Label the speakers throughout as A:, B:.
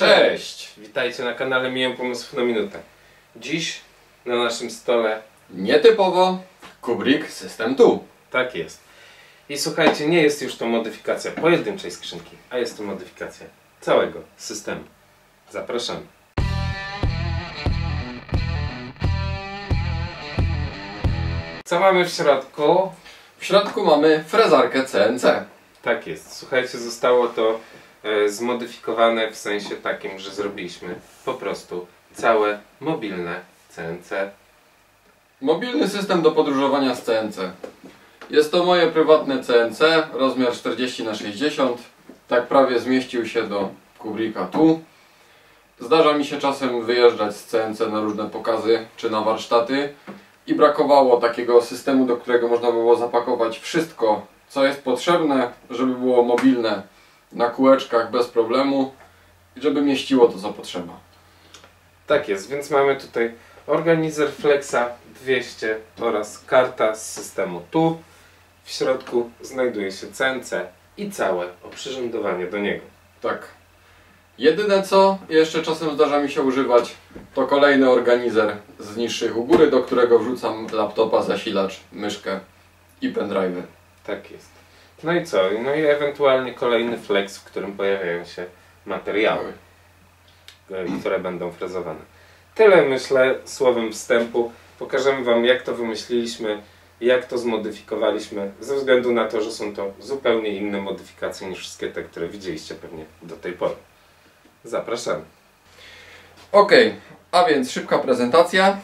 A: Cześć!
B: Witajcie na kanale Milion Pomysłów na Minutę. Dziś na naszym stole
A: nietypowo Kubrick System 2.
B: tak jest. I słuchajcie, nie jest już to modyfikacja pojedynczej skrzynki, a jest to modyfikacja całego systemu. Zapraszamy. Co mamy w środku?
A: W środku mamy frezarkę CNC.
B: Tak jest. Słuchajcie, zostało to zmodyfikowane w sensie takim, że zrobiliśmy po prostu całe mobilne CNC.
A: Mobilny system do podróżowania z CNC. Jest to moje prywatne CNC, rozmiar 40×60. Tak prawie zmieścił się do Kubricka tu. Zdarza mi się czasem wyjeżdżać z CNC na różne pokazy czy na warsztaty i brakowało takiego systemu, do którego można było zapakować wszystko, co jest potrzebne, żeby było mobilne na kółeczkach bez problemu i żeby mieściło to, co potrzeba.
B: Tak jest, więc mamy tutaj organizer Flexa 200 oraz karta z systemu tu. W środku znajduje się CNC i całe oprzyrządowanie do niego.
A: Tak. Jedyne co jeszcze czasem zdarza mi się używać, to kolejny organizer z niższych u góry, do którego wrzucam laptopa, zasilacz, myszkę i pendrive'y.
B: Tak jest. No i co? No i ewentualnie kolejny flex, w którym pojawiają się materiały, które będą frezowane. Tyle, myślę, słowem wstępu. Pokażemy Wam, jak to wymyśliliśmy, jak to zmodyfikowaliśmy, ze względu na to, że są to zupełnie inne modyfikacje niż wszystkie te, które widzieliście pewnie do tej pory. Zapraszamy.
A: Ok, a więc szybka prezentacja.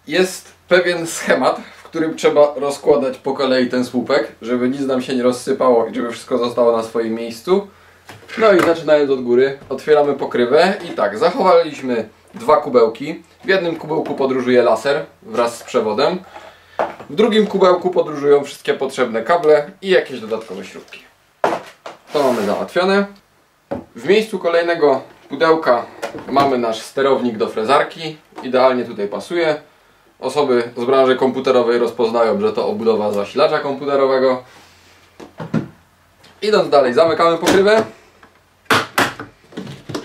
A: Jest pewien schemat, w którym trzeba rozkładać po kolei ten słupek, żeby nic nam się nie rozsypało i żeby wszystko zostało na swoim miejscu. No i zaczynając od góry, otwieramy pokrywę i tak, zachowaliśmy dwa kubełki. W jednym kubełku podróżuje laser wraz z przewodem. W drugim kubełku podróżują wszystkie potrzebne kable i jakieś dodatkowe śrubki. To mamy załatwione. W miejscu kolejnego pudełka mamy nasz sterownik do frezarki. Idealnie tutaj pasuje. Osoby z branży komputerowej rozpoznają, że to obudowa zasilacza komputerowego. Idąc dalej, zamykamy pokrywę,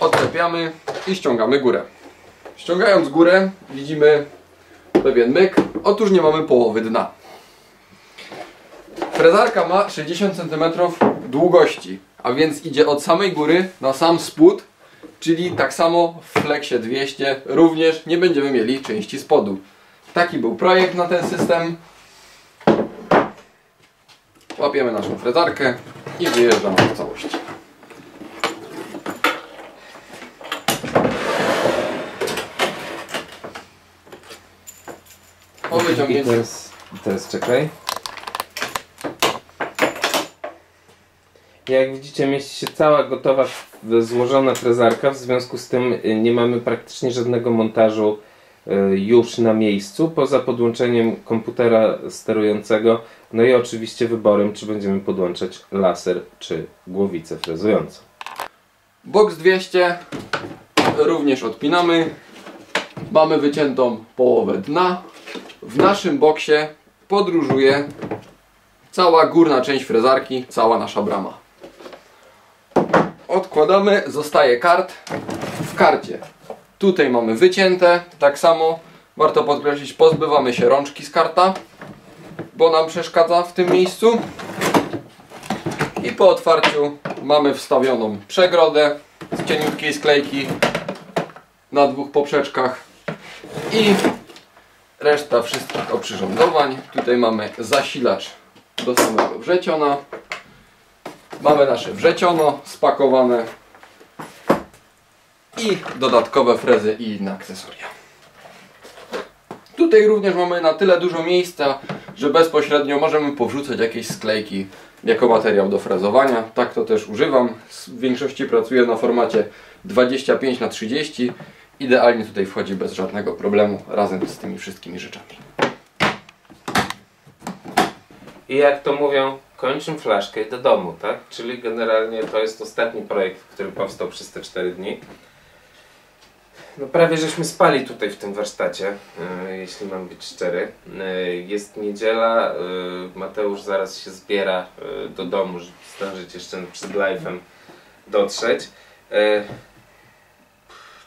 A: odczepiamy i ściągamy górę. Ściągając górę widzimy pewien myk. Otóż nie mamy połowy dna. Frezarka ma 60 cm długości, a więc idzie od samej góry na sam spód, czyli tak samo w Flexie 200 również nie będziemy mieli części spodu. Taki był projekt na ten system. Łapiemy naszą frezarkę i wyjeżdżamy w całości. Po wyciągnięciu...
B: Teraz czekaj. Jak widzicie, mieści się cała gotowa, złożona frezarka, w związku z tym nie mamy praktycznie żadnego montażu już na miejscu, poza podłączeniem komputera sterującego, no i oczywiście wyborem, czy będziemy podłączać laser, czy głowicę frezującą.
A: Box 200 również odpinamy. Mamy wyciętą połowę dna. W naszym boksie podróżuje cała górna część frezarki, cała nasza brama. Odkładamy, zostaje kart. W karcie tutaj mamy wycięte, tak samo warto podkreślić, pozbywamy się rączki z karta, bo nam przeszkadza w tym miejscu. I po otwarciu mamy wstawioną przegrodę z cieniutkiej sklejki na dwóch poprzeczkach i reszta wszystkich oprzyrządowań. Tutaj mamy zasilacz do samego wrzeciona. Mamy nasze wrzeciono spakowane i dodatkowe frezy i inne akcesoria. Tutaj również mamy na tyle dużo miejsca, że bezpośrednio możemy powrzucać jakieś sklejki jako materiał do frezowania. Tak to też używam. W większości pracuję na formacie 25×30. Idealnie tutaj wchodzi bez żadnego problemu razem z tymi wszystkimi rzeczami.
B: I jak to mówią, kończę flaszkę i do domu, tak? Czyli generalnie to jest ostatni projekt, który powstał przez te 4 dni. No prawie żeśmy spali tutaj w tym warsztacie, jeśli mam być szczery. Jest niedziela, Mateusz zaraz się zbiera do domu, żeby zdążyć jeszcze przed live'em dotrzeć.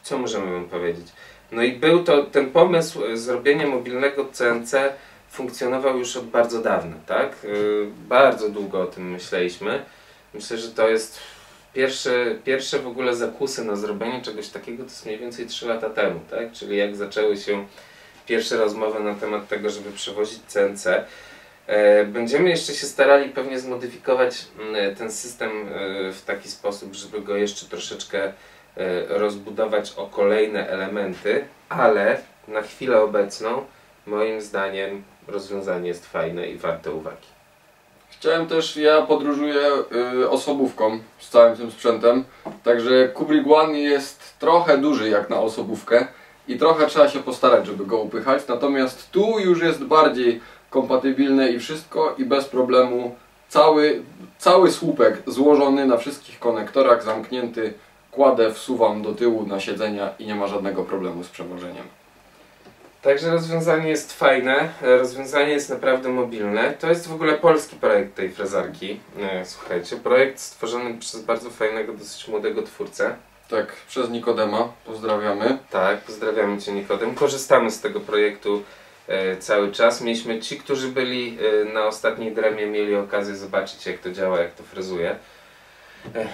B: co możemy wam powiedzieć? No i był to ten pomysł zrobienia mobilnego CNC funkcjonował już od bardzo dawna, tak? Bardzo długo o tym myśleliśmy. Myślę, że to jest pierwsze w ogóle zakusy na zrobienie czegoś takiego to jest mniej więcej 3 lata temu, tak? Czyli jak zaczęły się pierwsze rozmowy na temat tego, żeby przewozić CNC. Będziemy jeszcze się starali pewnie zmodyfikować ten system w taki sposób, żeby go jeszcze troszeczkę rozbudować o kolejne elementy, ale na chwilę obecną moim zdaniem rozwiązanie jest fajne i warte uwagi.
A: Ja podróżuję osobówką z całym tym sprzętem, także Kubrick One jest trochę duży jak na osobówkę i trochę trzeba się postarać, żeby go upychać, natomiast tu już jest bardziej kompatybilne i wszystko i bez problemu cały słupek złożony na wszystkich konektorach, zamknięty, kładę, wsuwam do tyłu na siedzenia i nie ma żadnego problemu z przewożeniem.
B: Także rozwiązanie jest fajne, rozwiązanie jest naprawdę mobilne. To jest w ogóle polski projekt tej frezarki. Słuchajcie, projekt stworzony przez bardzo fajnego, dosyć młodego twórcę.
A: Tak, przez Nikodema, pozdrawiamy.
B: Tak, pozdrawiamy Cię Nikodem. Korzystamy z tego projektu cały czas. Mieliśmy ci, którzy byli na ostatniej dremie, mieli okazję zobaczyć jak to działa, jak to frezuje.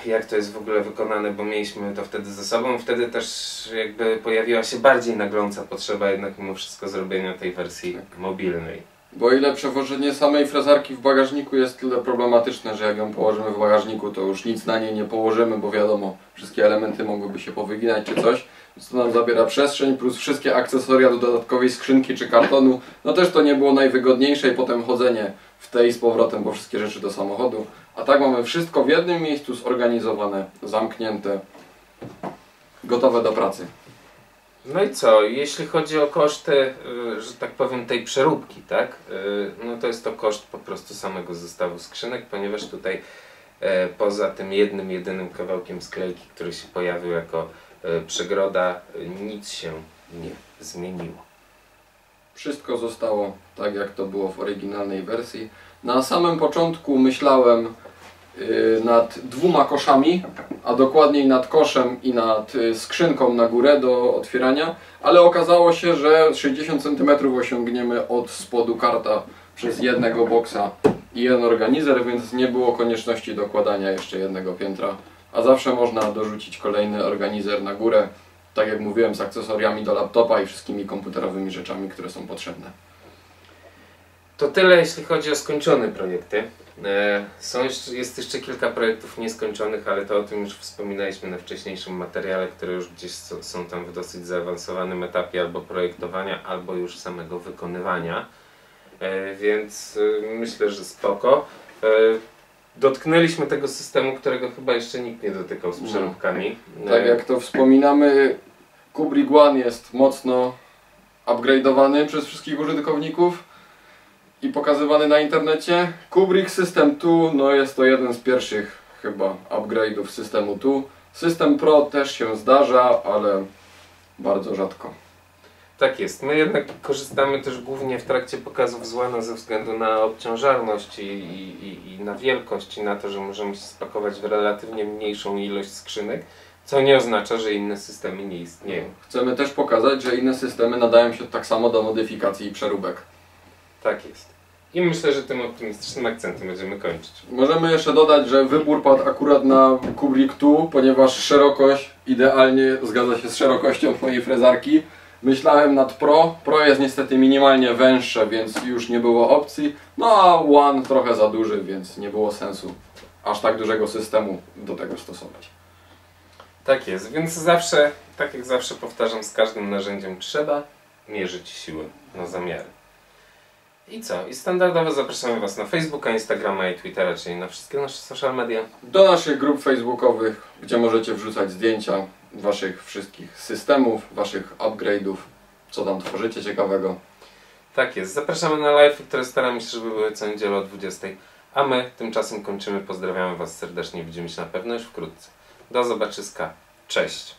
B: Jak to jest w ogóle wykonane, bo mieliśmy to wtedy ze sobą. Wtedy też jakby pojawiła się bardziej nagląca potrzeba jednak mimo wszystko zrobienia tej wersji mobilnej.
A: Bo o ile przewożenie samej frezarki w bagażniku jest tyle problematyczne, że jak ją położymy w bagażniku, to już nic na niej nie położymy, bo wiadomo, wszystkie elementy mogłyby się powyginać czy coś. Więc to nam zabiera przestrzeń, plus wszystkie akcesoria do dodatkowej skrzynki czy kartonu. No też to nie było najwygodniejsze i potem chodzenie w tej z powrotem po wszystkie rzeczy do samochodu. A tak mamy wszystko w jednym miejscu zorganizowane, zamknięte, gotowe do pracy.
B: No i co? Jeśli chodzi o koszty, że tak powiem, tej przeróbki, tak? No to jest to koszt po prostu samego zestawu skrzynek, ponieważ tutaj poza tym jedynym kawałkiem sklejki, który się pojawił jako przegroda, nic się nie zmieniło.
A: Wszystko zostało tak, jak to było w oryginalnej wersji. Na samym początku myślałem nad 2 koszami, a dokładniej nad koszem i nad skrzynką na górę do otwierania, ale okazało się, że 60 cm osiągniemy od spodu karta przez jednego boksa i jeden organizer, więc nie było konieczności dokładania jeszcze jednego piętra, a zawsze można dorzucić kolejny organizer na górę, tak jak mówiłem, z akcesoriami do laptopa i wszystkimi komputerowymi rzeczami, które są potrzebne.
B: To tyle jeśli chodzi o skończone projekty. Jest jeszcze kilka projektów nieskończonych, ale to o tym już wspominaliśmy na wcześniejszym materiale, które już gdzieś są tam w dosyć zaawansowanym etapie albo projektowania, albo już samego wykonywania. Więc myślę, że spoko. Dotknęliśmy tego systemu, którego chyba jeszcze nikt nie dotykał z przeróbkami.
A: Tak jak to wspominamy, Kubrick One jest mocno upgrade'owany przez wszystkich użytkowników i pokazywany na internecie. Kubrick System 2 no jest to jeden z pierwszych chyba upgrade'ów systemu 2. System Pro też się zdarza, ale bardzo rzadko.
B: Tak jest. My jednak korzystamy też głównie w trakcie pokazów z One ze względu na obciążalność i na wielkość i na to, że możemy się spakować w relatywnie mniejszą ilość skrzynek, co nie oznacza, że inne systemy nie istnieją.
A: Chcemy też pokazać, że inne systemy nadają się tak samo do modyfikacji i przeróbek.
B: Tak jest. I myślę, że tym optymistycznym akcentem będziemy kończyć.
A: Możemy jeszcze dodać, że wybór padł akurat na Kubrick 2, ponieważ szerokość idealnie zgadza się z szerokością mojej frezarki. Myślałem nad Pro. Pro jest niestety minimalnie węższe, więc już nie było opcji. No a One trochę za duży, więc nie było sensu aż tak dużego systemu do tego stosować.
B: Tak jest, więc zawsze, tak jak zawsze powtarzam, z każdym narzędziem trzeba mierzyć siły na zamiary. I co? I standardowo zapraszamy Was na Facebooka, Instagrama i Twittera, czyli na wszystkie nasze social media.
A: Do naszych grup facebookowych, gdzie możecie wrzucać zdjęcia Waszych wszystkich systemów, Waszych upgrade'ów, co tam tworzycie ciekawego.
B: Tak jest. Zapraszamy na live, które staramy się, żeby były co niedzielę o 20. A my tymczasem kończymy. Pozdrawiamy Was serdecznie. Widzimy się na pewno już wkrótce. Do zobaczyska. Cześć.